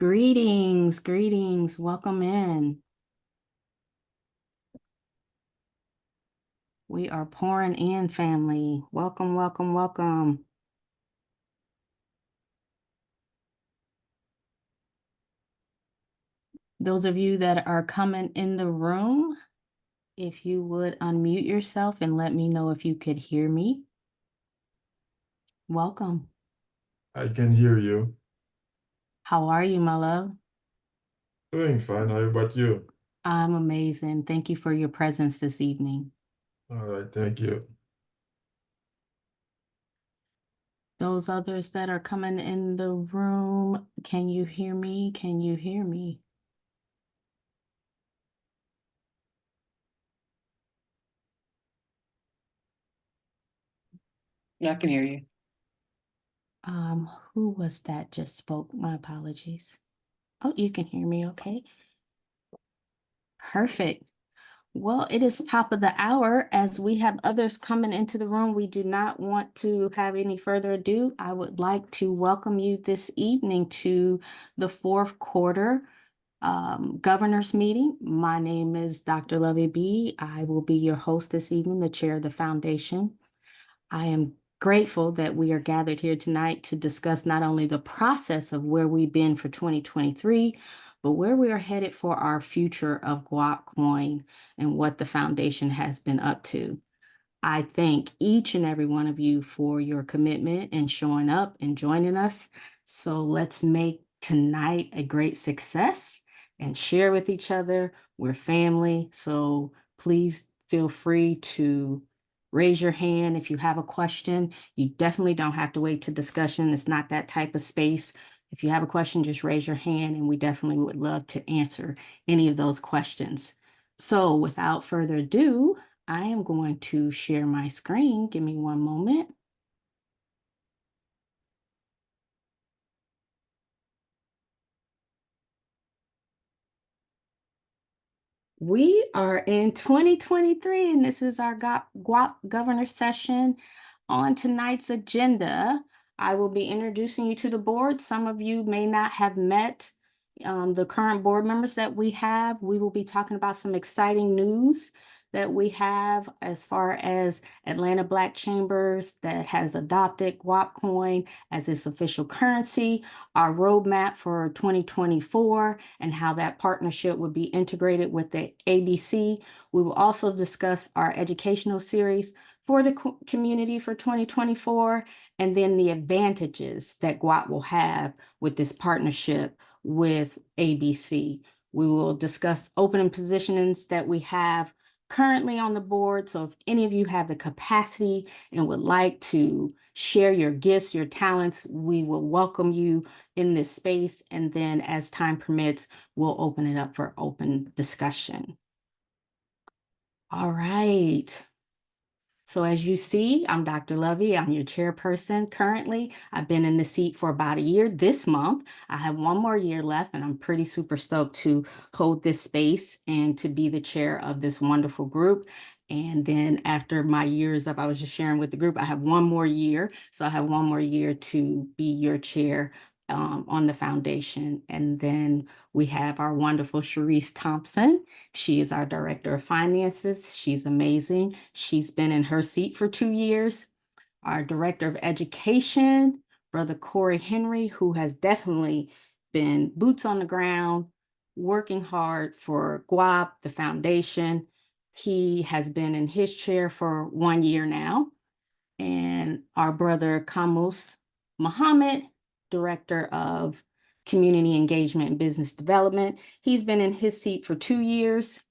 Greetings, greetings. Welcome in. We are pouring in, family. Welcome, welcome, welcome. Those of you that are coming in the room, if you would unmute yourself and let me know if you could hear me. Welcome. I can hear you. How are you, my love? Doing fine. How about you? I'm amazing. Thank you for your presence this evening. All right, thank you. Those others that are coming in the room, can you hear me? Can you hear me? Yeah, I can hear you. Who was that just spoke? My apologies. Oh, you can hear me okay? Perfect. Well, it is top of the hour. As we have others coming into the room, we do not want to have any further ado. I would like to welcome you this evening to the fourth quarter governor's meeting. My name is Dr. Lovey B. I will be your host this evening, the chair of the foundation. I am grateful that we are gathered here tonight to discuss not only the process of where we've been for 2023, but where we are headed for our future of GuapCoin and what the foundation has been up to. I thank each and every one of you for your commitment and showing up and joining us. So let's make tonight a great success and share with each other. We're family. So please feel free to raise your hand if you have a question. You definitely don't have to wait to discussion. It's not that type of space. If you have a question, just raise your hand and we definitely would love to answer any of those questions. So without further ado, I am going to share my screen. Give me one moment. We are in 2023, and this is our Guap Governor session. On tonight's agenda, I will be introducing you to the board. Some of you may not have met the current board members that we have. We will be talking about some exciting news that we have as far as Atlanta Black Chambers that has adopted GuapCoin as its official currency, our roadmap for 2024, and how that partnership would be integrated with the ABC. We will also discuss our educational series for the community for 2024, and then the advantages that Guap will have with this partnership with ABC. We will discuss opening positions that we have currently on the board. So if any of you have the capacity and would like to share your gifts, your talents, we will welcome you in this space. And then as time permits, we'll open it up for open discussion. All right. So as you see, I'm Dr. Lovey. I'm your chairperson currently. I've been in the seat for about a year this month. I have one more year left, and I'm pretty super stoked to hold this space and to be the chair of this wonderful group. And then after my year is up, I was just sharing with the group, I have one more year. So I have one more year to be your chair on the foundation. And then we have our wonderful Sharice Thompson. She is our director of finances. She's amazing. She's been in her seat for 2 years. Our director of education, Brother Corey Henry, who has definitely been boots on the ground, working hard for Guap, the foundation. He has been in his chair for 1 year now. And our brother Kamus Muhammad, director of community engagement and business development. He's been in his seat for 2 years.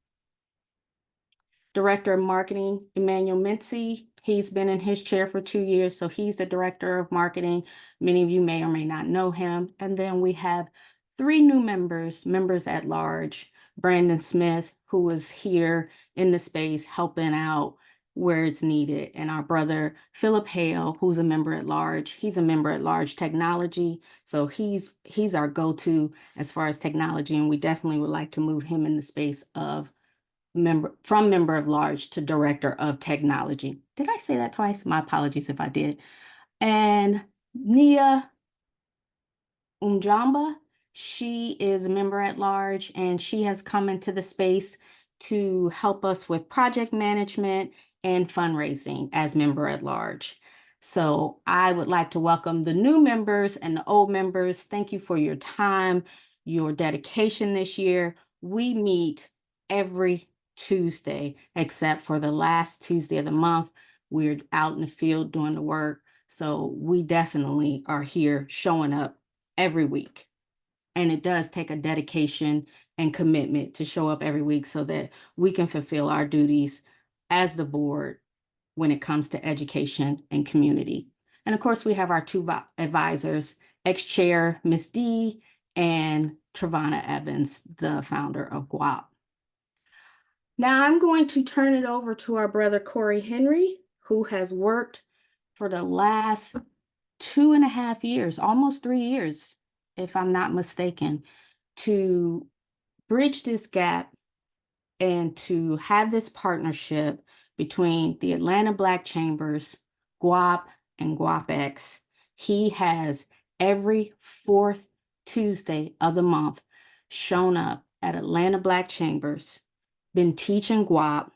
Director of Marketing, Emmanuel Mincy. He's been in his chair for 2 years, so he's the Director of Marketing. Many of you may or may not know him. And then we have three new members at large. Brandon Smith, who is here in the space helping out where it's needed. And our brother, Philip Hale, who's a member at large. He's a member at large technology. So he's our go-to as far as technology. And we definitely would like to move him in the space of member of large to director of technology. Did I say that twice? My apologies if I did. And Nia Umjamba, She is a member at large, and she has come into the space to help us with project management and fundraising as member at large. So I would like to welcome the new members and the old members. Thank you for your time, your dedication this year. We meet every Tuesday, except for the last Tuesday of the month. We're out in the field doing the work. So we definitely are here showing up every week. And it does take a dedication and commitment to show up every week so that we can fulfill our duties as the board when it comes to education and community. And of course, we have our two advisors, ex-chair Ms. D and Travana Evans, the founder of Guap. Now I'm going to turn it over to our brother Corey Henry, who has worked for the last 2.5 years, almost 3 years, if I'm not mistaken, to bridge this gap and to have this partnership between the Atlanta Black Chambers, Guap, and GuapX. He has every fourth Tuesday of the month shown up at Atlanta Black Chambers, been teaching Guap,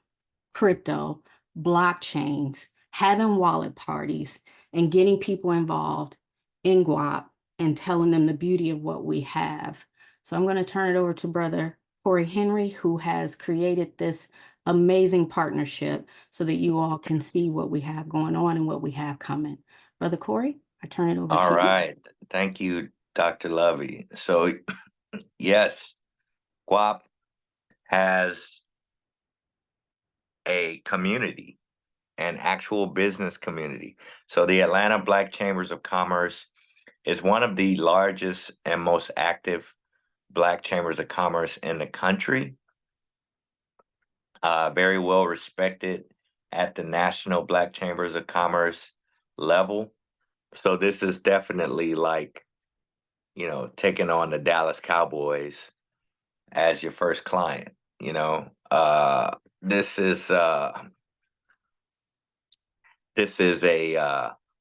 crypto, blockchains, having wallet parties, and getting people involved in Guap and telling them the beauty of what we have. So I'm going to turn it over to Brother Corey Henry, who has created this amazing partnership so that you all can see what we have going on and what we have coming. Brother Corey, I turn it over All to you. right. Thank you, Dr. Lovey. So, yes, Guap has a community, an actual business community. So, the Atlanta Black Chambers of Commerce is one of the largest and most active Black Chambers of Commerce in the country. Very well respected at the National Black Chambers of Commerce level. So, this is definitely like, taking on the Dallas Cowboys as your first client. This is a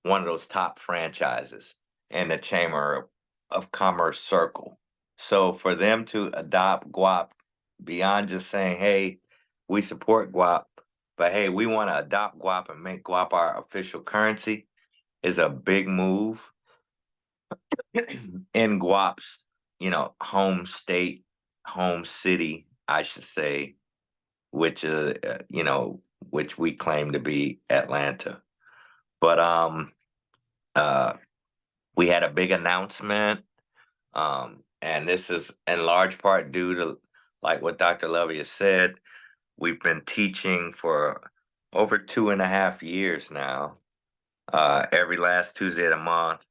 one of those top franchises in the Chamber of Commerce circle. So for them to adopt Guap beyond just saying, "Hey, we support Guap," but hey, we want to adopt Guap and make Guap our official currency is a big move in Guap's, home state, home city, I should say, which which we claim to be Atlanta. But uh, we had a big announcement, and this is in large part due to, like what Dr. Lovey has said, we've been teaching for over 2.5 years now, every last Tuesday of the month,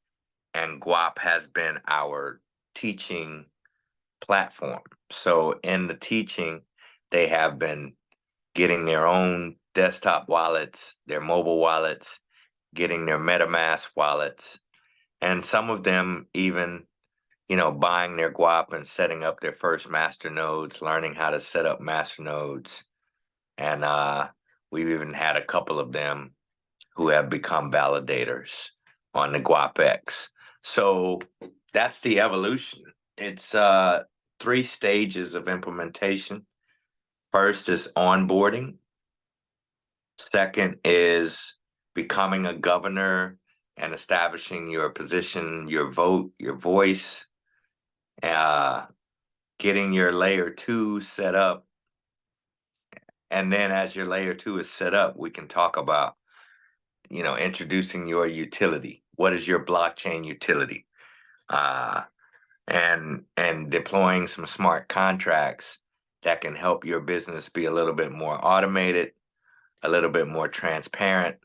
and Guap has been our teaching platform. So in the teaching, they have been getting their own desktop wallets, their mobile wallets, getting their MetaMask wallets, and some of them even, buying their Guap and setting up their first master nodes, learning how to set up master nodes. And we've even had a couple of them who have become validators on the GuapX. So that's the evolution. It's 3 stages of implementation. First is onboarding. Second is becoming a governor and establishing your position, your vote, your voice, getting your layer 2 set up. And then as your layer 2 is set up, we can talk about, introducing your utility. What is your blockchain utility? And deploying some smart contracts that can help your business be a little bit more automated, a little bit more transparent,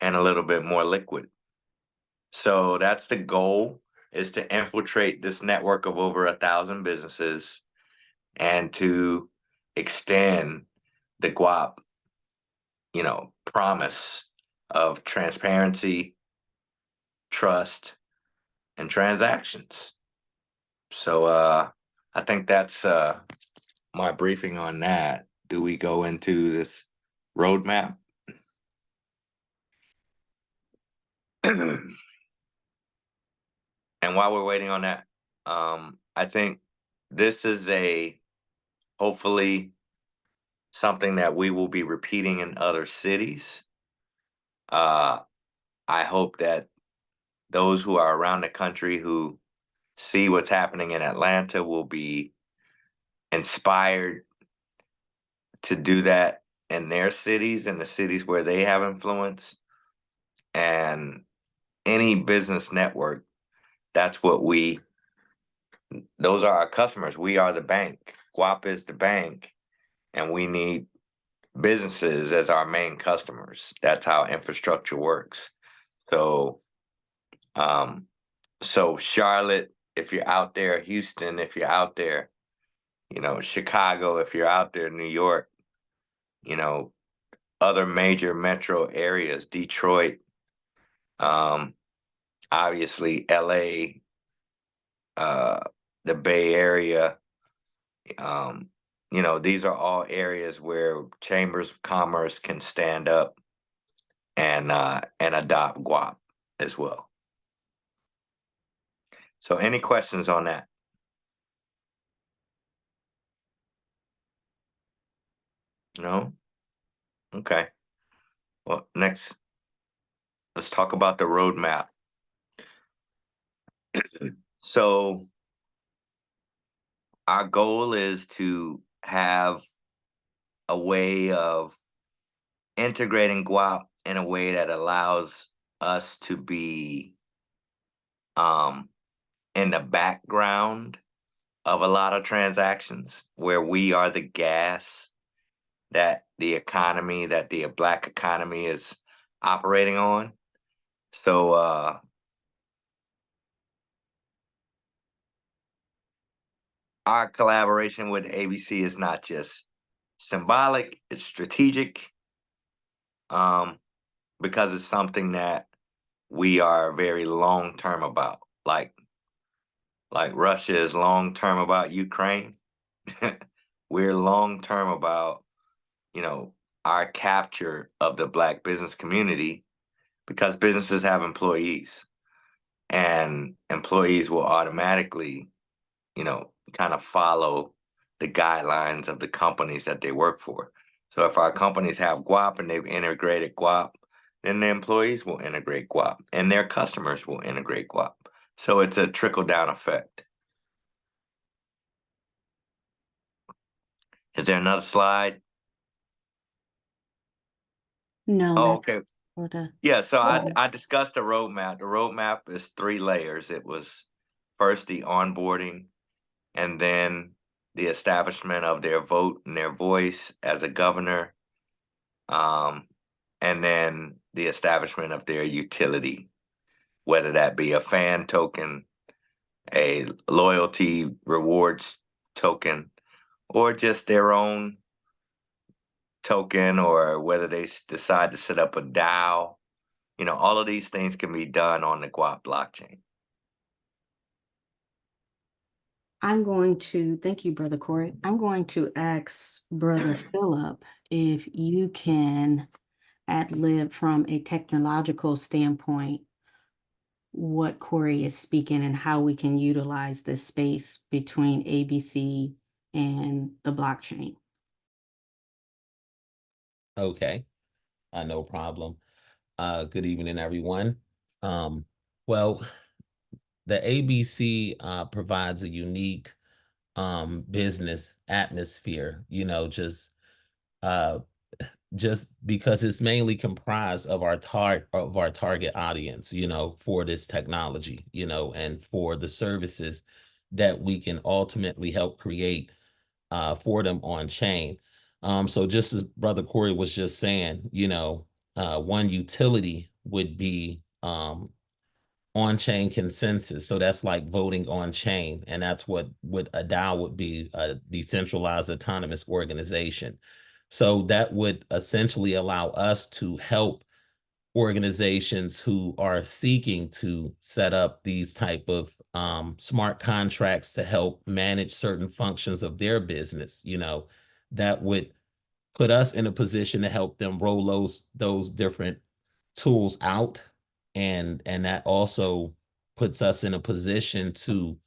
and a little bit more liquid. So that's the goal, is to infiltrate this network of over 1,000 businesses and to extend the Guap, promise of transparency, trust, and transactions. So I think that's my briefing on that. Do we go into this roadmap? And while we're waiting on that, I think this is hopefully something that we will be repeating in other cities. Uh, I hope that those who are around the country who see what's happening in Atlanta will be inspired to do that in their cities, in the cities where they have influence. And any business network, that's what those are our customers. We are the bank. Guap is the bank, and we need businesses as our main customers. That's how infrastructure works. So, so Charlotte, if you're out there, Houston, if you're out there, Chicago, if you're out there, New York, you know, other major metro areas, Detroit, obviously LA, the Bay Area, these are all areas where chambers of commerce can stand up and adopt Guap as well. So any questions on that? No? Okay. Well, next, let's talk about the roadmap. So our goal is to have a way of integrating Guap in a way that allows us to be in the background of a lot of transactions where we are the gas that the Black economy is operating on. So our collaboration with ABC is not just symbolic, it's strategic, because it's something that we are very long term about. Like Russia is long term about Ukraine. We're long term about, our capture of the Black business community, because businesses have employees, and employees will automatically, kind of follow the guidelines of the companies that they work for. So if our companies have Guap and they've integrated Guap, then the employees will integrate Guap and their customers will integrate Guap. So it's a trickle down effect. Is there another slide? No, Oh, that's okay. for the Yeah, so Oh. I discussed the roadmap. The roadmap is 3 layers. It was first the onboarding, and then the establishment of their vote and their voice as a governor, and then the establishment of their utility, whether that be a fan token, a loyalty rewards token, or just their own token, or whether they decide to set up a DAO. All of these things can be done on the Guap blockchain. Thank you, Brother Corey. I'm going to ask Brother Philip if you can ad lib from a technological standpoint what Corey is speaking and how we can utilize this space between ABC and the blockchain. Okay, no problem. Good evening, everyone. Well, the ABC provides a unique business atmosphere, just because it's mainly comprised of our target audience, for this technology, and for the services that we can ultimately help create for them on chain. So just as Brother Corey was just saying, one utility would be on-chain consensus. So that's like voting on chain. And that's what a DAO would be, a decentralized autonomous organization. So that would essentially allow us to help organizations who are seeking to set up these type of smart contracts to help manage certain functions of their business, that would put us in a position to help them roll those different tools out. And that also puts us in a position to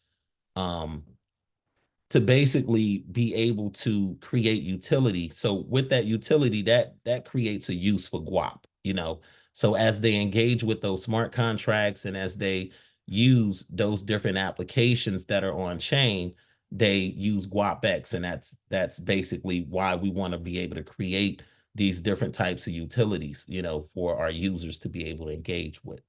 to basically be able to create utility. So with that utility, that creates a use for Guap, you know. So as they engage with those smart contracts and as they use those different applications that are on chain, they use GuapX, and that's basically why we want to be able to create these different types of utilities, you know, for our users to be able to engage with.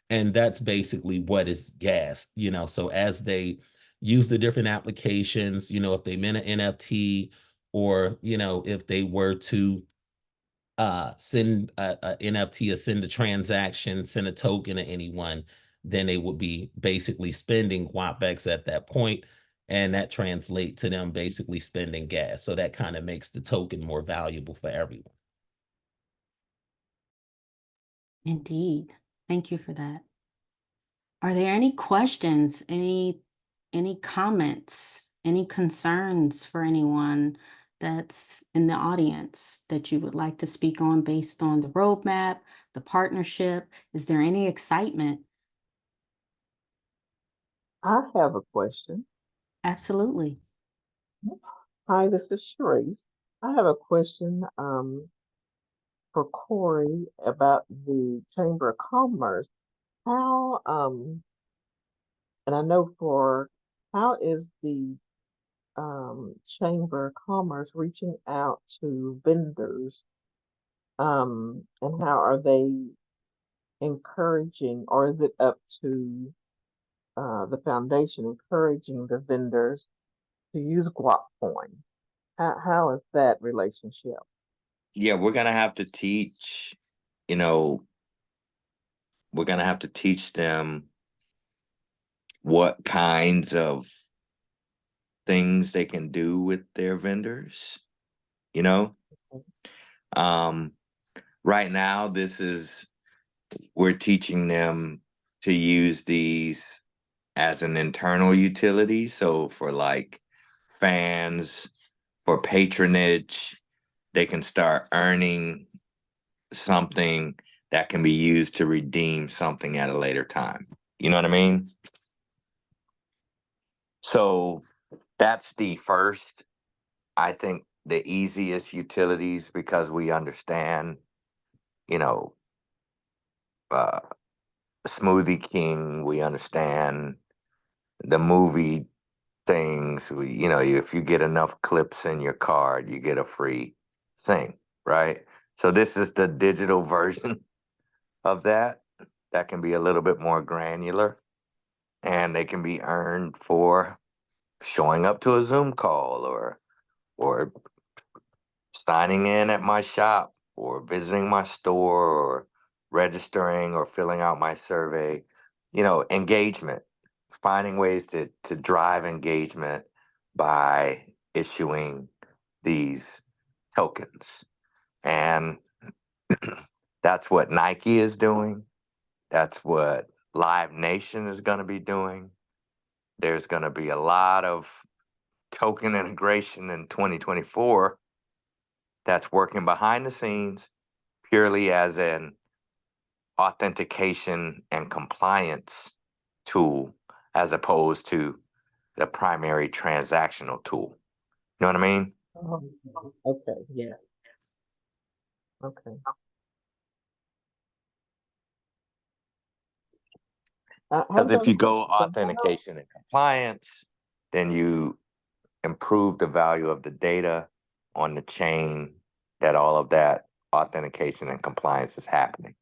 And that's basically what is gas, you know. So as they use the different applications, you know, if they mint an NFT, or, you know, if they were to send a NFT or send a transaction, send a token to anyone, then they would be basically spending GuapX at that point, and that translates to them basically spending gas. So that kind of makes the token more valuable for everyone. Indeed. Thank you for that. Are there any questions, any comments, any concerns for anyone that's in the audience that you would like to speak on based on the roadmap, the partnership? Is there any excitement? I have a question. Absolutely. Hi, this is Sharice. I have a question for Corey about the Chamber of Commerce. How and I know for how is the Chamber of Commerce reaching out to vendors, and how are they encouraging, or is it up to the foundation encouraging the vendors to use GuapCoin? How is that relationship? Yeah, we're gonna have to teach, you know, we're gonna have to teach them what kinds of things they can do with their vendors, you know. Um, right now, we're teaching them to use these as an internal utility. So for like fans, for patronage, they can start earning something that can be used to redeem something at a later time. You know what I mean? So that's the first, I think, the easiest utilities, because we understand, you know, uh, Smoothie King, we understand the movie things. You know, if you get enough clips in your card, you get a free thing, right? So this is the digital version of that. That can be a little bit more granular, and they can be earned for showing up to a Zoom call, or signing in at my shop, or visiting my store, or registering, or filling out my survey. You know, engagement, finding ways to drive engagement by issuing these tokens. And that's what Nike is doing. That's what Live Nation is going to be doing. There's going to be a lot of token integration in 2024 that's working behind the scenes purely as an authentication and compliance tool, as opposed to the primary transactional tool. You know what I mean? Oh, okay, yeah, okay. Have Because if those you go been- authentication and compliance, then you improve the value of the data on the chain that all of that authentication and compliance is happening.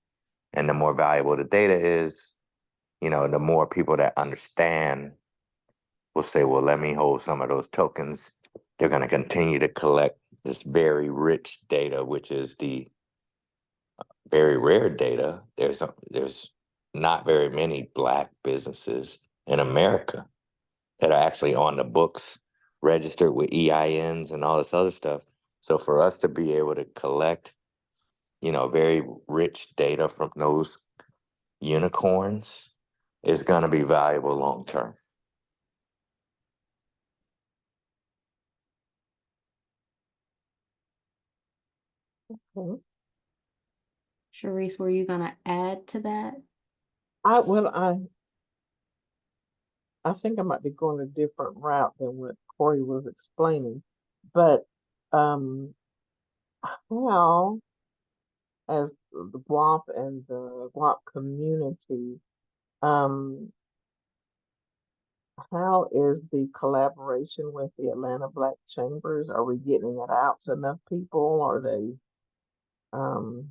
And the more valuable the data is, you know, the more people that understand will say, well, let me hold some of those tokens. They're going to continue to collect this very rich data, which is the very rare data. There's not very many Black businesses in America that are actually on the books, registered with EINs and all this other stuff. So for us to be able to collect, you know, very rich data from those unicorns is going to be valuable long term. Okay. Sharice, were you going to add to that? I well, I I think I might be going a different route than what Corey was explaining. But um, how, as the Guap and the Guap community, um, how is the collaboration with the Atlanta Black Chambers? Are we getting it out to enough people? Are they, um,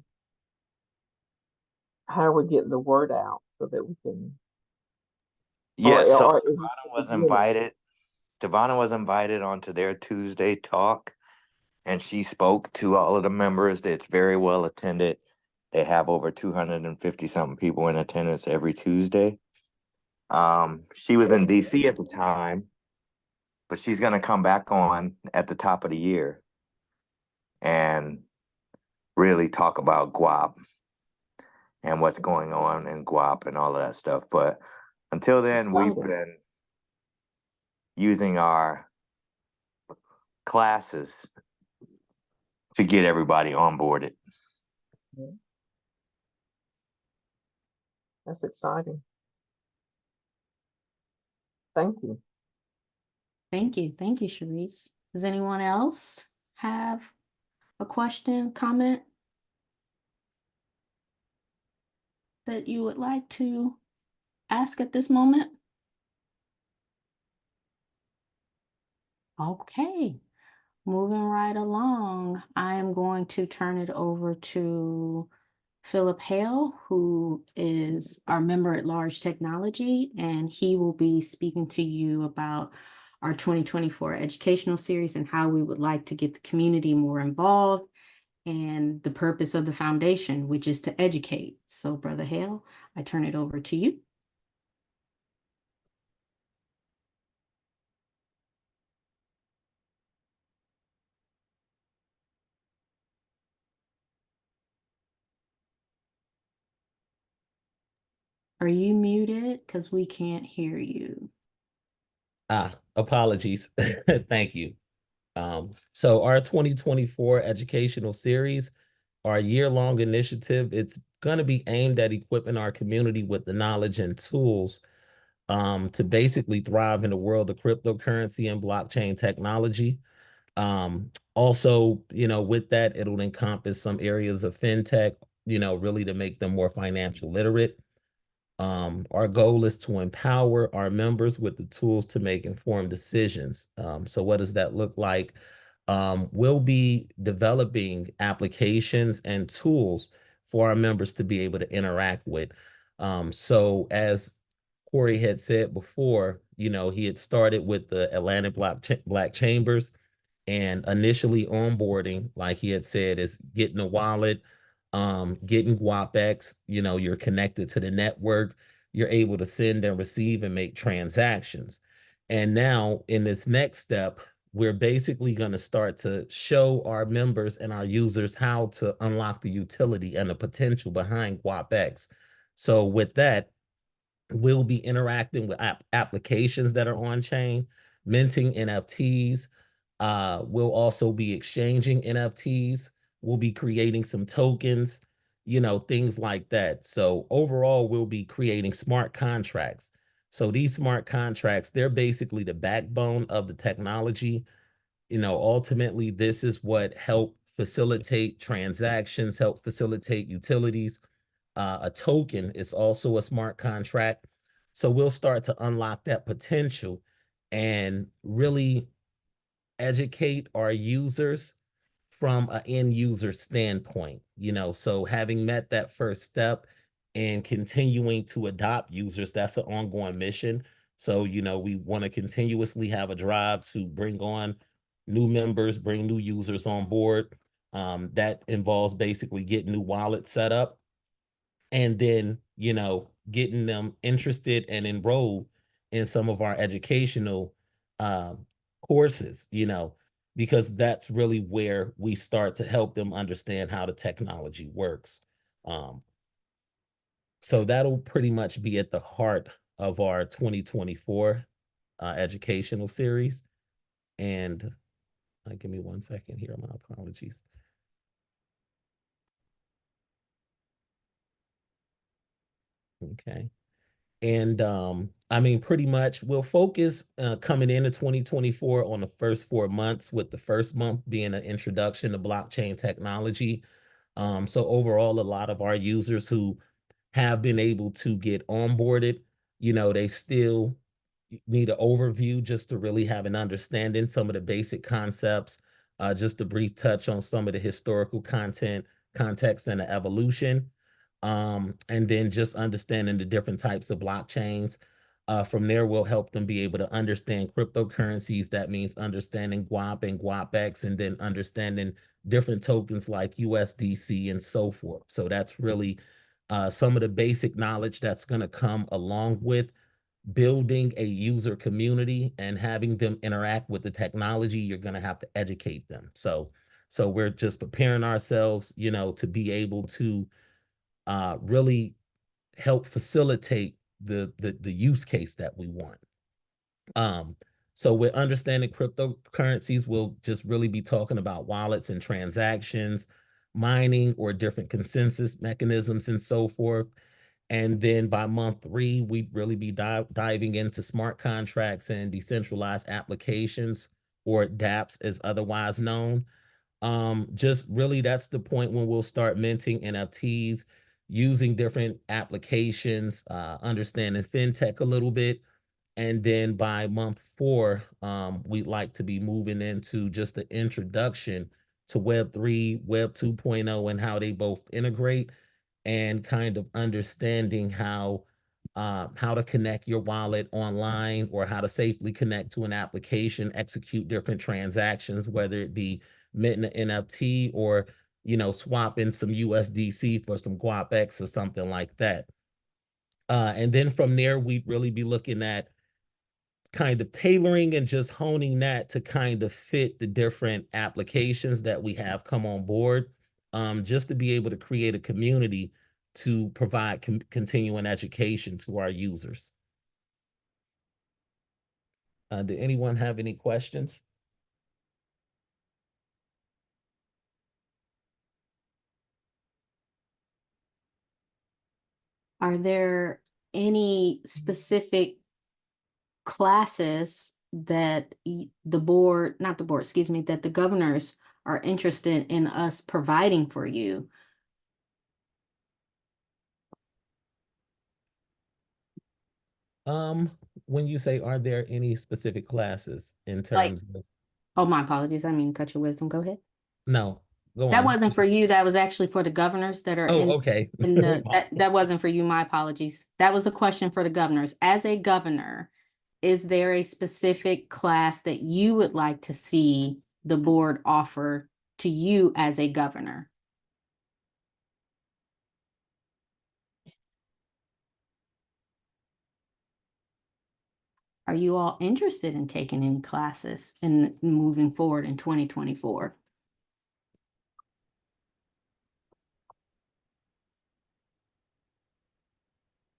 how are we getting the word out so that we can, Yeah, so or is this the beginning? Devonna was invited onto their Tuesday talk, and she spoke to all of the members. It's very well attended. They have over 250 something people in attendance every Tuesday. She was in DC at the time, but she's gonna come back on at the top of the year and really talk about Guap and what's going on in Guap and all of that stuff. But until then, we've Exciting. been using our classes to get everybody onboarded. Yeah, that's exciting. Thank you. Thank you. Thank you, Sharice. Does anyone else have a question, comment that you would like to ask at this moment? Okay, moving right along, I am going to turn it over to Philip Hale, who is our member at large technology, and he will be speaking to you about our 2024 educational series and how we would like to get the community more involved and the purpose of the foundation, which is to educate. So, Brother Hale, I turn it over to you. Are you muted? Because we can't hear you. Apologies. Thank you. So our 2024 educational series, our year-long initiative, it's going to be aimed at equipping our community with the knowledge and tools to basically thrive in the world of cryptocurrency and blockchain technology. Also, with that, it'll encompass some areas of fintech, really to make them more financial literate. Our goal is to empower our members with the tools to make informed decisions. So what does that look like? We'll be developing applications and tools for our members to be able to interact with. So as Corey had said before, he had started with the Atlantic Black Chambers, and initially onboarding, like he had said, is getting a wallet, getting GuapX, you're connected to the network, you're able to send and receive and make transactions. And now in this next step, we're basically going to start to show our members and our users how to unlock the utility and the potential behind GuapX. So with that, we'll be interacting with applications that are on chain, minting NFTs. We'll also be exchanging NFTs. We'll be creating some tokens, things like that. So overall, we'll be creating smart contracts. So these smart contracts, they're basically the backbone of the technology. Ultimately, this is what help facilitate transactions, help facilitate utilities. A token is also a smart contract. So we'll start to unlock that potential and really educate our users from an end user standpoint. So having met that first step and continuing to adopt users, that's an ongoing mission. So, we want to continuously have a drive to bring on new members, bring new users on board. That involves basically getting new wallets set up, and then getting them interested and enrolled in some of our educational courses, because that's really where we start to help them understand how the technology works. So that'll pretty much be at the heart of our 2024 educational series. And give me 1 second here, my apologies. Okay. And I mean, pretty much we'll focus coming into 2024 on the first 4 months, with the first month being an introduction to blockchain technology. So overall, a lot of our users who have been able to get onboarded, they still need an overview just to really have an understanding, some of the basic concepts, just a brief touch on some of the historical context and the evolution. And then just understanding the different types of blockchains. From there, we'll help them be able to understand cryptocurrencies. That means understanding Guap and GuapX, and then understanding different tokens like USDC and so forth. So that's really some of the basic knowledge that's going to come along with building a user community and having them interact with the technology. You're going to have to educate them. So we're just preparing ourselves, to be able to really help facilitate the use case that we want. So with understanding cryptocurrencies, we'll just really be talking about wallets and transactions, mining or different consensus mechanisms and so forth. And then by month 3, we'd really be diving into smart contracts and decentralized applications, or dApps as otherwise known. Just really that's the point when we'll start minting NFTs, using different applications, understanding fintech a little bit. And then by month 4, we'd like to be moving into just the introduction to Web3, Web 2.0, and how they both integrate, and kind of understanding how to connect your wallet online, or how to safely connect to an application, execute different transactions, whether it be minting an NFT, or swapping some USDC for some GuapX or something like that. And then from there, we'd really be looking at kind of tailoring and just honing that to kind of fit the different applications that we have come on board, just to be able to create a community to provide continuing education to our users. Did anyone have any questions? Are there any specific classes that the board, not the board, excuse me, that the governors are interested in us providing for you? When you say, are there any specific classes in Like, terms of, oh, my apologies. I mean, cut your wisdom. Go ahead. no, go That on. wasn't for you. That was actually for the governors that are Oh, okay. in the, that wasn't for you. My apologies. That was a question for the governors. As a governor, is there a specific class that you would like to see the board offer to you as a governor? Are you all interested in taking any classes and moving forward in 2024?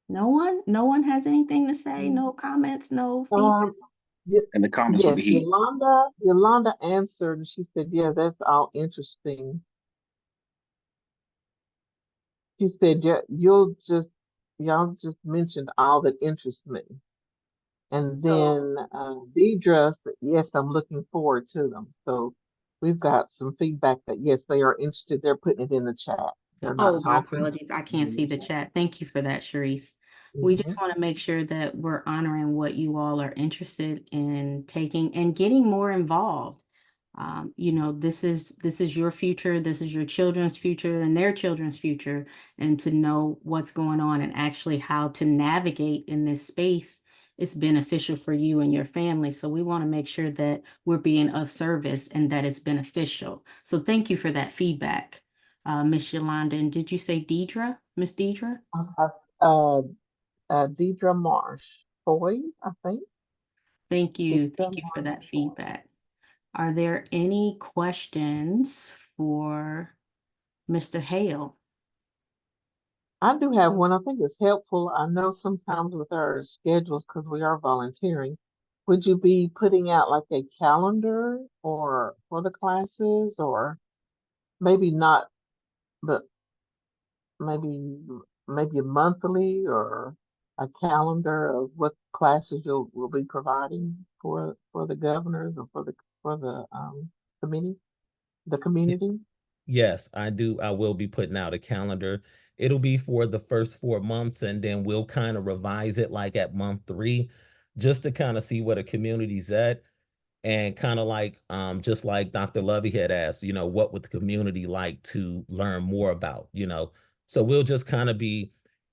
No one? No one has anything to say? No comments? No feedback? And the comments with the Yes, heat. Yolanda answered. She said, yeah, that's all interesting. She said, yeah, y'all just mentioned all that interests me. And then Deidre said, yes, I'm looking forward to them. So we've got some feedback that yes, they are interested. They're putting it in the chat. They're not Oh, my talking. apologies. I can't In see the chat. Thank you for that, Sharice. Mhm. We just want to make sure that we're honoring what you all are interested in taking and getting more involved. This is your future, this is your children's future and their children's future, and to know what's going on and actually how to navigate in this space is beneficial for you and your family. So we want to make sure that we're being of service and that it's beneficial. So thank you for that feedback, Miss Yolanda. And did you say Deidre, Miss Deidre? Uh, Deidre Marsh, Foy, I think. Thank you. Deidre Thank you for Marsh that Foy. feedback. Are there any questions for Mr. Hale? I do have one. I think it's helpful. I know sometimes with our schedules, because we are volunteering, would you be putting out like a calendar or for the classes, or maybe not, but maybe monthly or a calendar of what classes will be providing for the governors or for the committee, the community? Yes, I do. I will be putting out a calendar. It'll be for the first 4 months, and then we'll kind of revise it like at month 3, just to kind of see where the community's at. And kind of like just like Dr. Lovey had asked, what would the community like to learn more about, so we'll just kind of be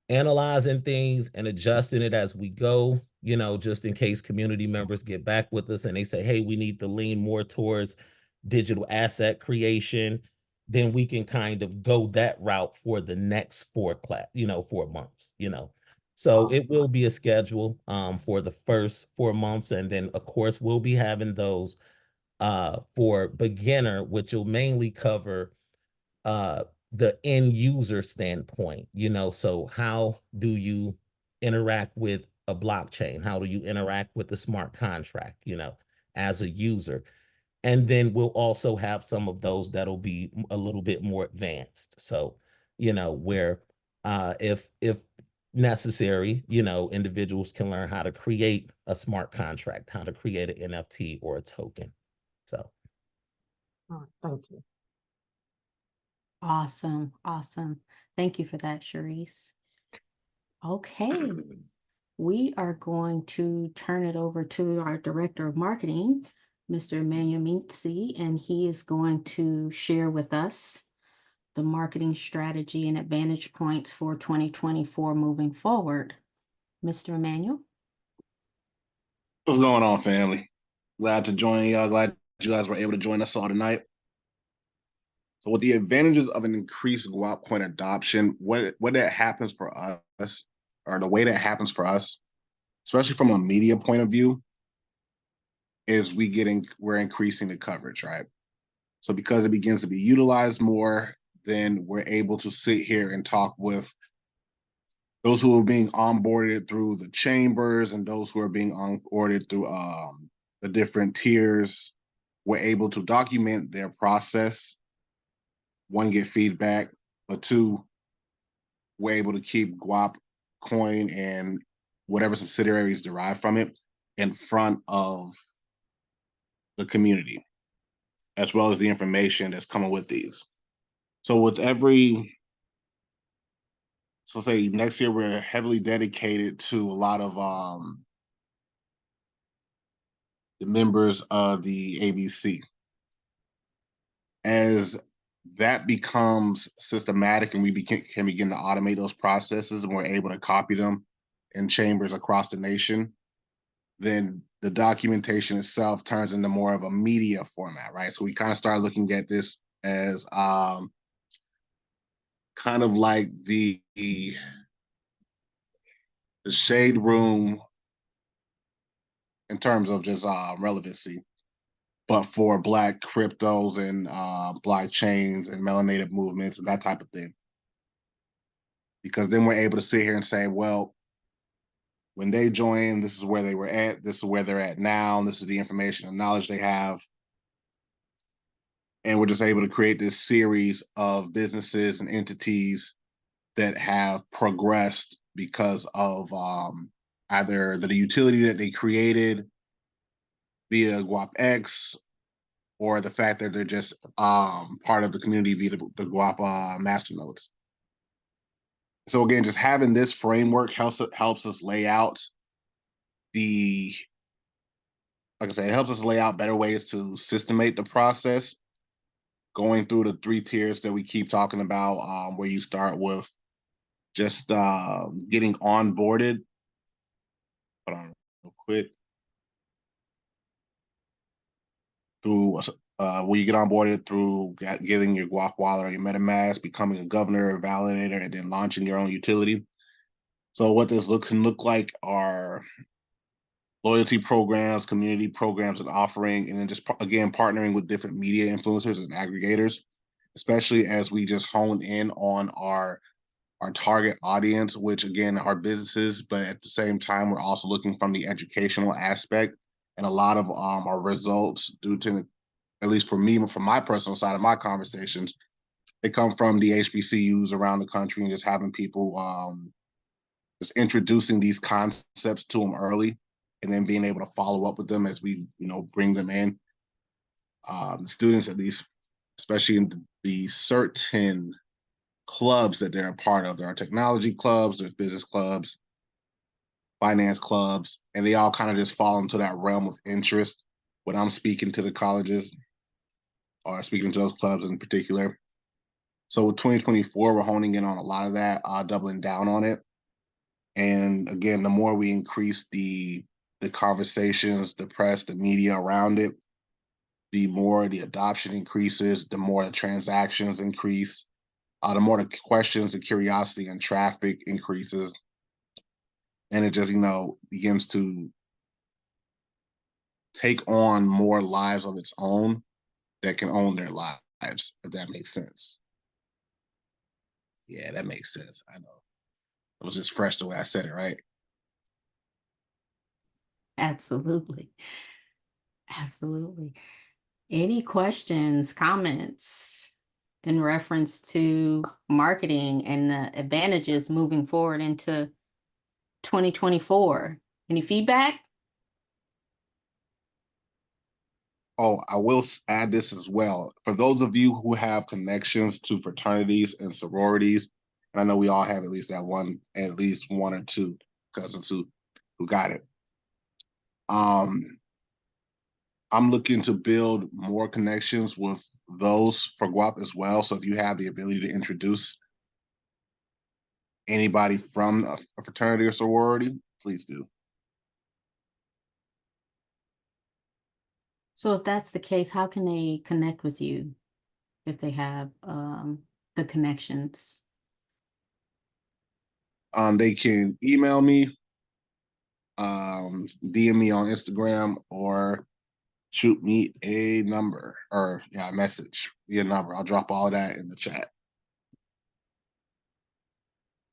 analyzing things and adjusting it as we go, just in case community members get back with us and they say, hey, we need to lean more towards digital asset creation. Then we can kind of go that route for the next 4 months. So it will be a schedule for the first 4 months. And then, of course, we'll be having those for beginner, which will mainly cover uh, the end user standpoint. So how do you interact with a blockchain? How do you interact with the smart contract, as a user? And then we'll also have some of those that'll be a little bit more advanced. So, where if necessary, individuals can learn how to create a smart contract, how to create an NFT or a token. So All right, thank you. Awesome. Awesome. Thank you for that, Sharice. Okay. We are going to turn it over to our Director of Marketing, Mr. Emmanuel Mintzi, and he is going to share with us the marketing strategy and advantage points for 2024 moving forward. Mr. Emmanuel? What's going on, family? Glad to join y'all. Glad you guys were able to join us all tonight. So with the advantages of an increased GuapCoin adoption, what that happens for us, or the way that happens for us, especially from a media point of view, is we're increasing the coverage, right? So because it begins to be utilized more, then we're able to sit here and talk with those who are being onboarded through the chambers and those who are being onboarded through the different tiers. We're able to document their process. One, get feedback, but two, we're able to keep Guap Coin and whatever subsidiaries derive from it in front of the community, as well as the information that's coming with these. So so say next year, we're heavily dedicated to a lot of the members of the ABC. As that becomes systematic and we can begin to automate those processes and we're able to copy them in chambers across the nation, then the documentation itself turns into more of a media format, right? So we kind of start looking at this as kind of like the shade room in terms of just relevancy, but for Black cryptos and blockchains and melanated movements and that type of thing. Because then we're able to sit here and say, well, when they joined, this is where they were at, this is where they're at now, and this is the information and knowledge they have. And we're just able to create this series of businesses and entities that have progressed because of either the utility that they created via GuapX, or the fact that they're just part of the community via the Guap masternodes. So again, just having this framework helps us lay out like I said, it helps us lay out better ways to systemate the process, going through the 3 tiers that we keep talking about, where you start with just getting onboarded. Hold on real quick. Through where you get onboarded through getting your Guap wallet or your MetaMask, becoming a governor, validator, and then launching your own utility. So what this can look like are loyalty programs, community programs, and offering, and then just again partnering with different media influencers and aggregators, especially as we just hone in on our target audience, which again are businesses, but at the same time we're also looking from the educational aspect. And a lot of our results, due to, at least for me, from my personal side of my conversations, they come from the HBCUs around the country and just having people just introducing these concepts to them early, and then being able to follow up with them as we, bring them in. Students, at least, especially in the certain clubs that they're a part of. There are technology clubs, there's business clubs, finance clubs, and they all kind of just fall into that realm of interest when I'm speaking to the colleges or speaking to those clubs in particular. So with 2024, we're honing in on a lot of that, doubling down on it. And again, the more we increase the conversations, the press, the media around it, the more the adoption increases, the more the transactions increase, the more the questions, the curiosity, and traffic increases. And it just, begins to take on more lives of its own that can own their lives, if that makes sense. Yeah, that makes sense. I know. It was just fresh the way I said it, right? Absolutely. Absolutely. Any questions, comments in reference to marketing and the advantages moving forward into 2024? Any feedback? Oh, I will add this as well. For those of you who have connections to fraternities and sororities, and I know we all have at least one or two cousins who got it. I'm looking to build more connections with those for Guap as well. So if you have the ability to introduce anybody from a fraternity or sorority, please do. So if that's the case, how can they connect with you if they have the connections? They can email me, DM me on Instagram, or shoot me a number or a message via number. I'll drop all of that in the chat.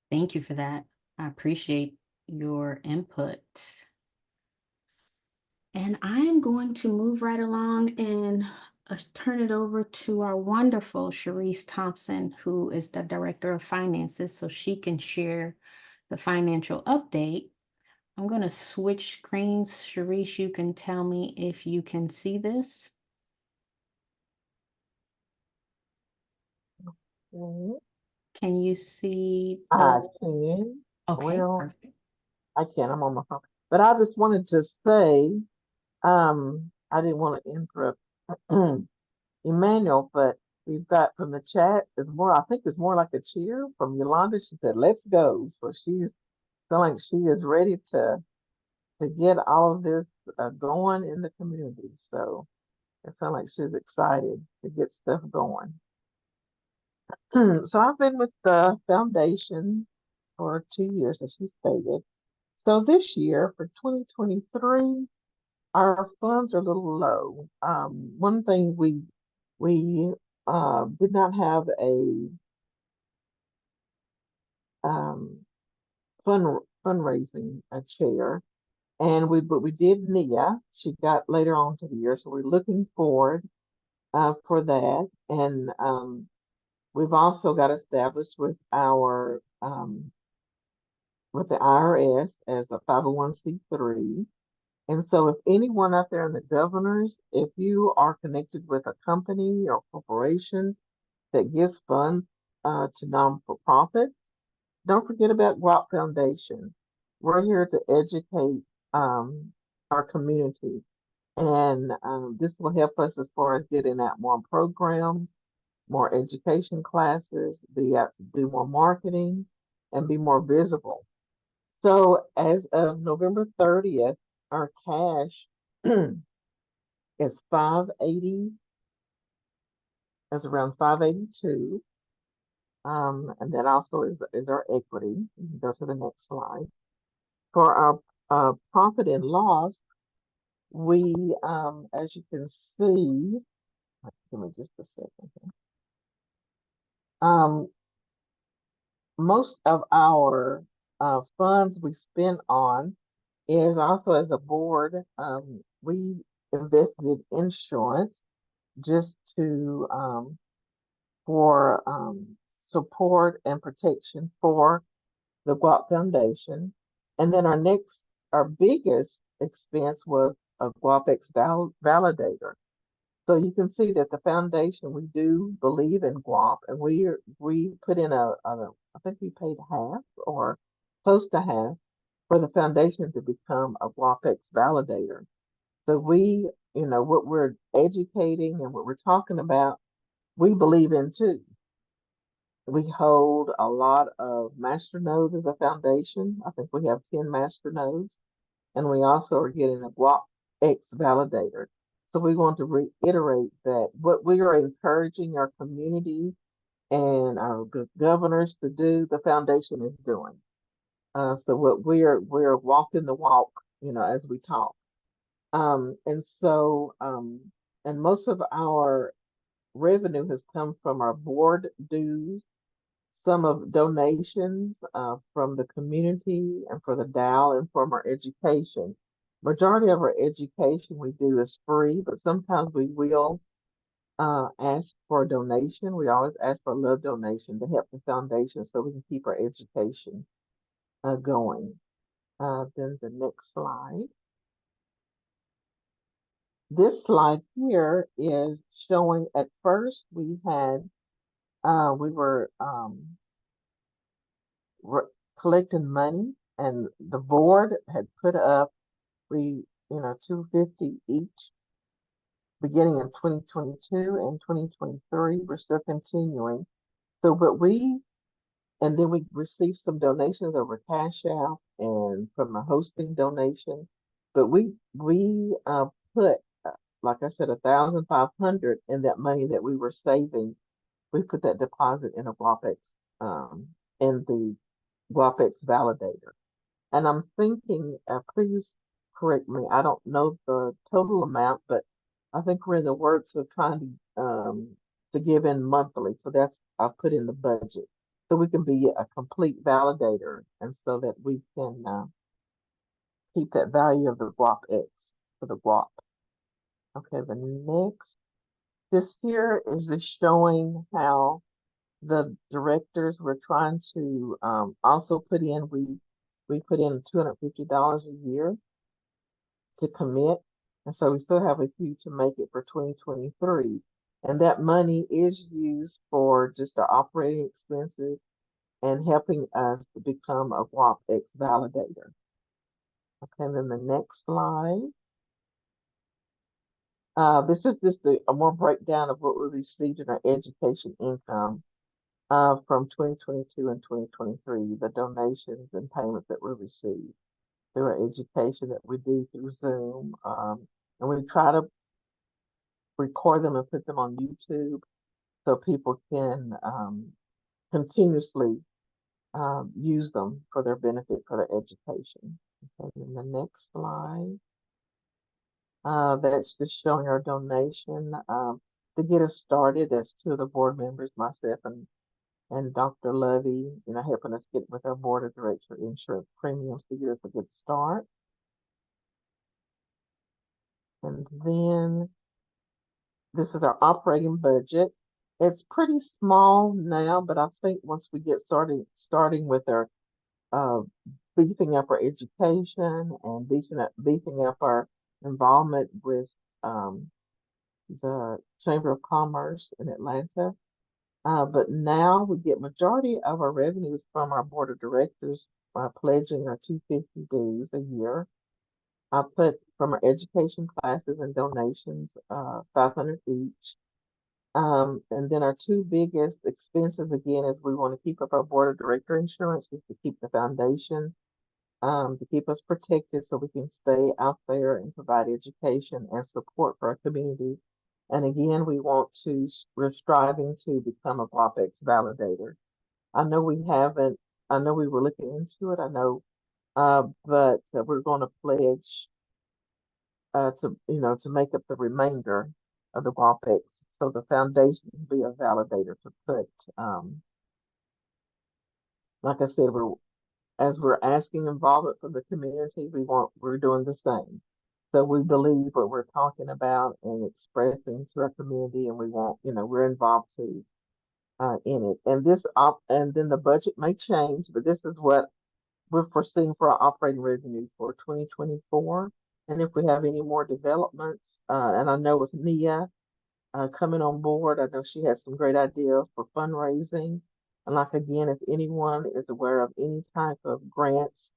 Thank you for that. I appreciate your input. And I'm going to move right along and turn it over to our wonderful Sharice Thompson, who is the Director of Finances, so she can share the financial update. I'm going to switch screens. Sharice, you can tell me if you can see this. Can you see I the... can. Okay, Well, perfect. I can. I'm on my phone. But I just wanted to say, I didn't want to interrupt Emmanuel, but we've got from the chat is more. I think it's more like a cheer from Yolanda. She said, "Let's go." So she's feeling like she is ready to get all of this going in the community. So it sounds like she's excited to get stuff going. So I've been with the foundation for 2 years, as she stated. So this year for 2023, our funds are a little low. One thing we did not have a fundraising chair, and but we did Nia. She got later on to the year, so we're looking forward for that. And we've also got established with our with the IRS as a 501c3. And so if anyone out there in the governors, if you are connected with a company or corporation that gives funds to non-for-profit, don't forget about Guap Foundation. We're here to educate our community. And this will help us as far as getting out more programs, more education classes, be out to do more marketing, and be more visible. So as of November 30th, our cash is 580, that's around 582. And that also is our equity. You can go to the next slide. For our profit and loss, we, as you can see, give me just a second here. Most of our funds we spend on is also as a board, we invested in insurance just to for support and protection for the Guap Foundation. And then our biggest expense was a GuapX validator. So you can see that the foundation, we do believe in Guap, and we put in I think we paid half or close to half for the foundation to become a GuapX validator. So what we're educating and what we're talking about, we believe in too. We hold a lot of master nodes as a foundation. I think we have 10 master nodes, and we also are getting a Guap X validator. So we want to reiterate that what we are encouraging our community and our governors to do, the foundation is doing. So what we're walking the walk, as we talk. And most of our revenue has come from our board dues, some of donations from the community and for the DAO and from our education. Majority of our education we do is free, but sometimes we will ask for a donation. We always ask for a little donation to help the foundation so we can keep our education going. Then the next slide. This slide here is showing at first we were collecting money, and the board had put up $250 each beginning in 2022 and 2023. We're still continuing. And then we received some donations over Cash App and from a hosting donation. But we put, like I said, 1,500 in that money that we were saving. We put that deposit in a GuapX, in the GuapX validator. And I'm thinking, please correct me, I don't know the total amount, but I think we're in the works of trying to give in monthly. So I'll put in the budget so we can be a complete validator and so that we can keep that value of the GuapX for the Guap. Okay, this here is just showing how the directors were trying to also we put in $250 a year to commit, and so we still have a few to make it for 2023, and that money is used for just our operating expenses and helping us to become a GuapX validator. Okay, and then the next slide. This is just a more breakdown of what we received in our education income from 2022 and 2023, the donations and payments that we received through our education that we do through Zoom. And we try to record them and put them on YouTube so people can continuously use them for their benefit for their education. Okay, and the next slide. That's just showing our donation to get us started. That's two of the board members, myself and Dr. Lovey, helping us get with our board of director insurance premiums to get us a good start. And then this is our operating budget. It's pretty small now, but I think once we get starting with our beefing up our education and beefing up our involvement with the Chamber of Commerce in Atlanta. But now we get majority of our revenues from our board of directors pledging our $250 dues a year. I put from our education classes and donations, 500 each. And then our two biggest expenses again is we want to keep up our board of director insurance just to keep the foundation, to keep us protected so we can stay out there and provide education and support for our community. And again, we're striving to become a GuapX validator. I know we were looking into it, but we're going to pledge to make up the remainder of the GuapX so the foundation can be a validator to put, like I said, as we're asking involvement from the community, we're doing the same. So we believe what we're talking about and expressing to our community, and we're involved too. in it. And and then the budget may change, but this is what we're foreseeing for our operating revenue for 2024. And if we have any more developments, and I know with Nia coming on board, I know she has some great ideas for fundraising. And like again, if anyone is aware of any type of grants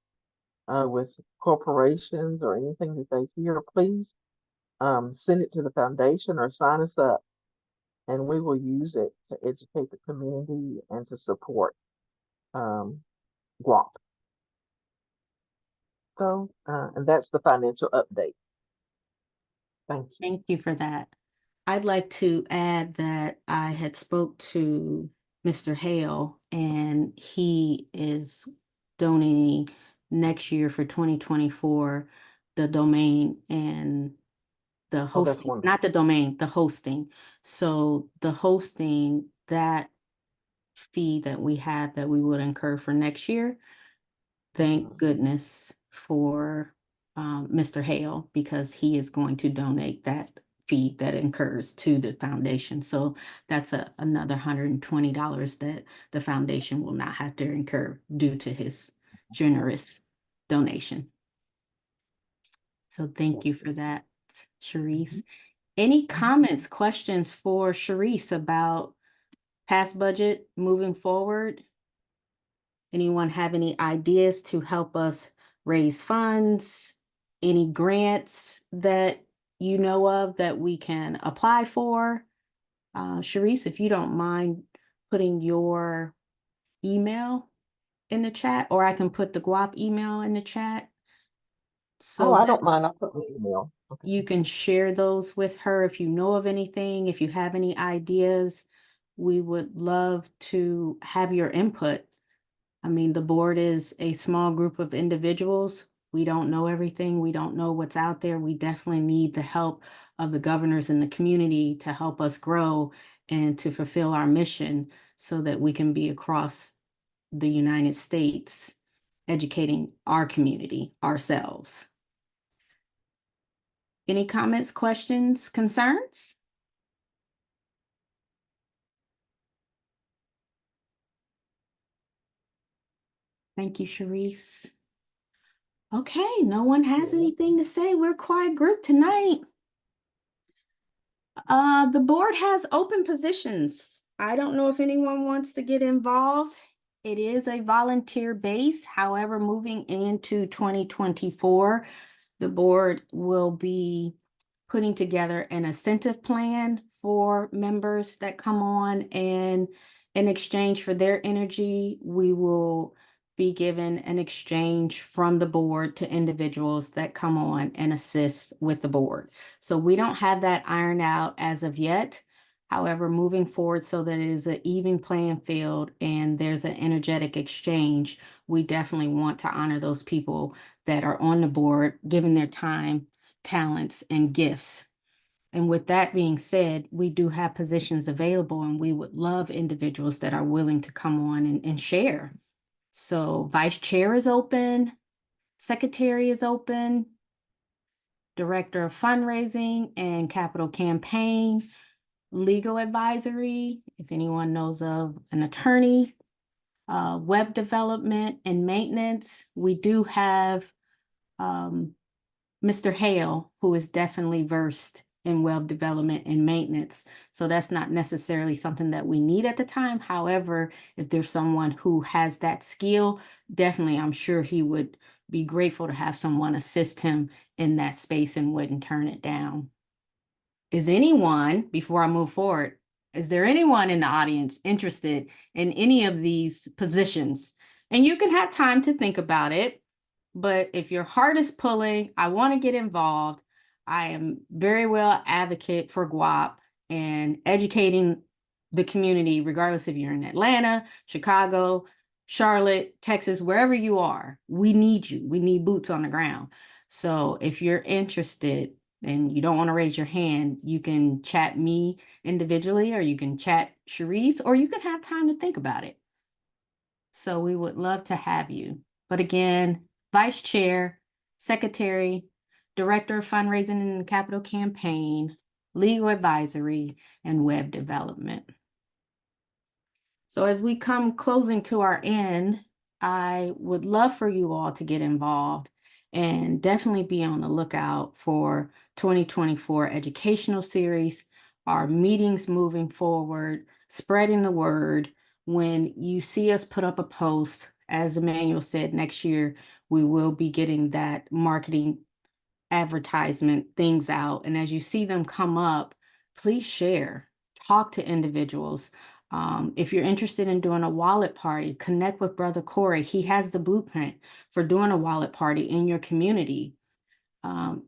with corporations or anything that they hear, please send it to the foundation or sign us up, and we will use it to educate the community and to support Guap. So, and that's the financial update. Thank you. Thank you for that. I'd like to add that I had spoke to Mr. Hale, and he is donating next year for 2024 the domain and the Oh, that's hosting, wonderful. not the domain, the hosting. So the hosting, that fee that we had that we would incur for next year, thank goodness for Mr. Hale, because he is going to donate that fee that incurs to the foundation. So that's another $120 that the foundation will not have to incur due to his generous donation. So thank you for that, Sharice. Any comments, questions for Sharice about past budget moving forward? Anyone have any ideas to help us raise funds? Any grants that you know of that we can apply for? Sharice, if you don't mind putting your email in the chat, or I can put the Guap email in the chat. Oh, So I that don't mind. I'll put my email. Okay. you can share those with her if you know of anything, if you have any ideas. We would love to have your input. I mean, the board is a small group of individuals. We don't know everything. We don't know what's out there. We definitely need the help of the governors in the community to help us grow and to fulfill our mission so that we can be across the United States educating our community ourselves. Any comments, questions, concerns? Thank you, Sharice. Okay, no one has anything to say. We're a quiet group tonight. The board has open positions. I don't know if anyone wants to get involved. It is a volunteer base. However, moving into 2024, the board will be putting together an incentive plan for members that come on, and in exchange for their energy, we will be given an exchange from the board to individuals that come on and assist with the board. So we don't have that ironed out as of yet. However, moving forward so that it is an even playing field and there's an energetic exchange, we definitely want to honor those people that are on the board, given their time, talents, and gifts. And with that being said, we do have positions available, and we would love individuals that are willing to come on and share. So vice chair is open, secretary is open, director of fundraising and capital campaign, legal advisory, if anyone knows of an attorney, web development and maintenance. We do have Mr. Hale, who is definitely versed in web development and maintenance. So that's not necessarily something that we need at the time. However, if there's someone who has that skill, definitely I'm sure he would be grateful to have someone assist him in that space and wouldn't turn it down. Is anyone, before I move forward, is there anyone in the audience interested in any of these positions? And you can have time to think about it. But if your heart is pulling, I want to get involved. I am very well advocate for Guap and educating the community, regardless if you're in Atlanta, Chicago, Charlotte, Texas, wherever you are. We need you. We need boots on the ground. So if you're interested and you don't want to raise your hand, you can chat me individually, or you can chat Sharice, or you can have time to think about it. So we would love to have you. But again, vice chair, secretary, director of fundraising and capital campaign, legal advisory, and web development. So as we come closing to our end, I would love for you all to get involved and definitely be on the lookout for 2024 educational series, our meetings moving forward, spreading the word. When you see us put up a post, as Emmanuel said, next year, we will be getting that marketing advertisement things out. And as you see them come up, please share, talk to individuals. If you're interested in doing a wallet party, connect with Brother Corey. He has the blueprint for doing a wallet party in your community.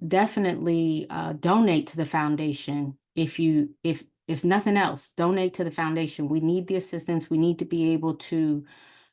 Definitely donate to the foundation. If nothing else, donate to the foundation. We need the assistance. We need to be able to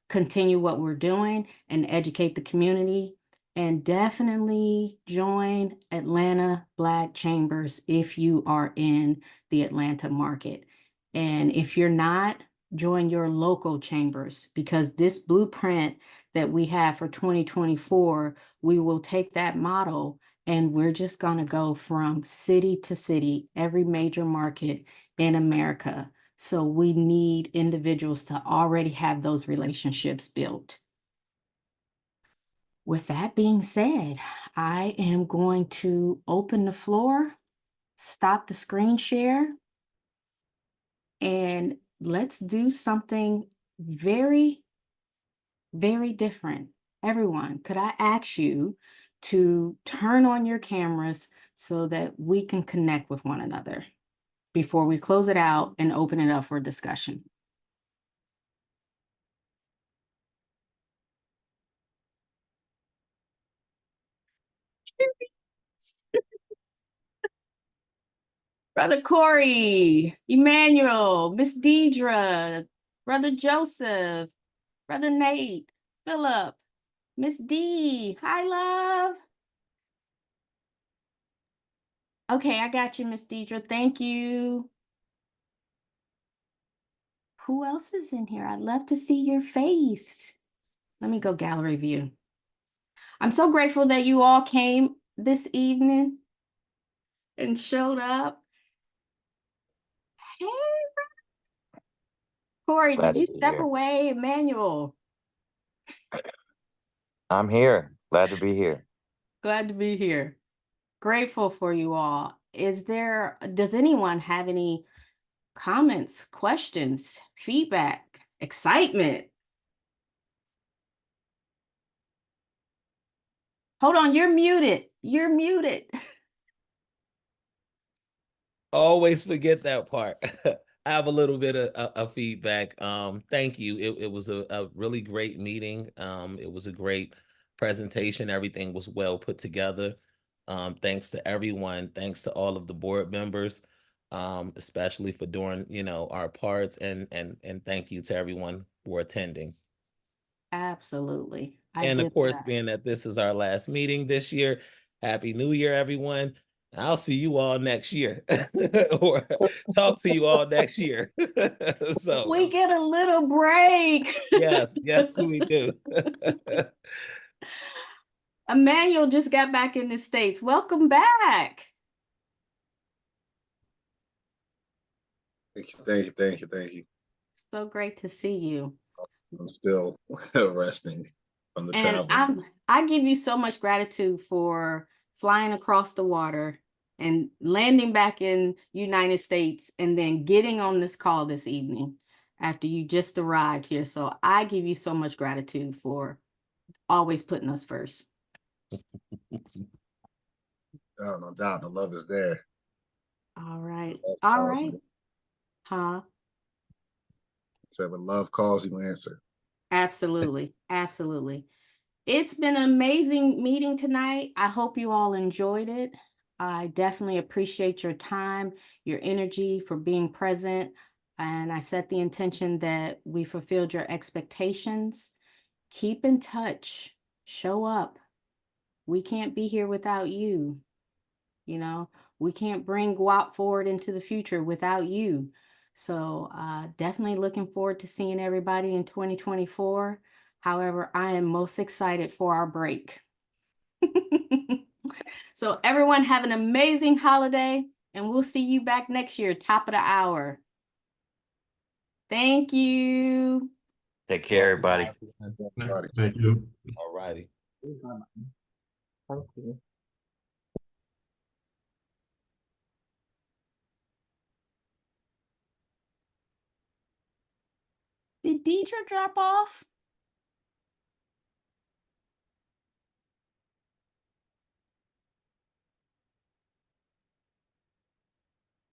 continue what we're doing and educate the community. And definitely join Atlanta Black Chambers if you are in the Atlanta market. And if you're not, join your local chambers, because this blueprint that we have for 2024, we will take that model and we're just going to go from city to city, every major market in America. So we need individuals to already have those relationships built. With that being said, I am going to open the floor, stop the screen share, and let's do something very, very different. Everyone, could I ask you to turn on your cameras so that we can connect with one another before we close it out and open it up for discussion? Brother Corey, Emmanuel, Miss Deidre, Brother Joseph, Brother Nate, Philip, Miss D. Hi, love. Okay, I got you, Miss Deidre. Thank you. Who else is in here? I'd love to see your face. Let me go gallery view. I'm so grateful that you all came this evening and showed up. Hey, Corey, Glad did to you be step here. away, Emmanuel? I'm here. Glad to be here. Glad to be here. Grateful for you all. Does anyone have any comments, questions, feedback, excitement? Hold on, you're muted. You're muted. Always forget that part. I have a little bit of feedback. Thank you. It was a really great meeting. It was a great presentation. Everything was well put together. Thanks to everyone. Thanks to all of the board members, especially for doing, our parts, and thank you to everyone for attending. Absolutely. And of course, being that this is our last meeting this year, Happy New Year, everyone. I'll see you all next year or talk to you all next year. So We get a little break. yes, we do. Emmanuel just got back in the States. Welcome back. Thank you. So great to see you. I'm still resting from the And travel. I give you so much gratitude for flying across the water and landing back in United States and then getting on this call this evening after you just arrived here. So I give you so much gratitude for always putting us first. Oh, no doubt. The love is there. All right. Love All calls right. you. Huh? So when love calls, you answer. Absolutely. Absolutely. It's been an amazing meeting tonight. I hope you all enjoyed it. I definitely appreciate your time, your energy for being present. And I set the intention that we fulfilled your expectations. Keep in touch. Show up. We can't be here without you. We can't bring Guap forward into the future without you. So definitely looking forward to seeing everybody in 2024. However, I am most excited for our break. So everyone have an amazing holiday, and we'll see you back next year, top of the hour. Thank you. Take care, everybody. Everybody. Thank you. All righty. Thank you. Did Deidre drop off?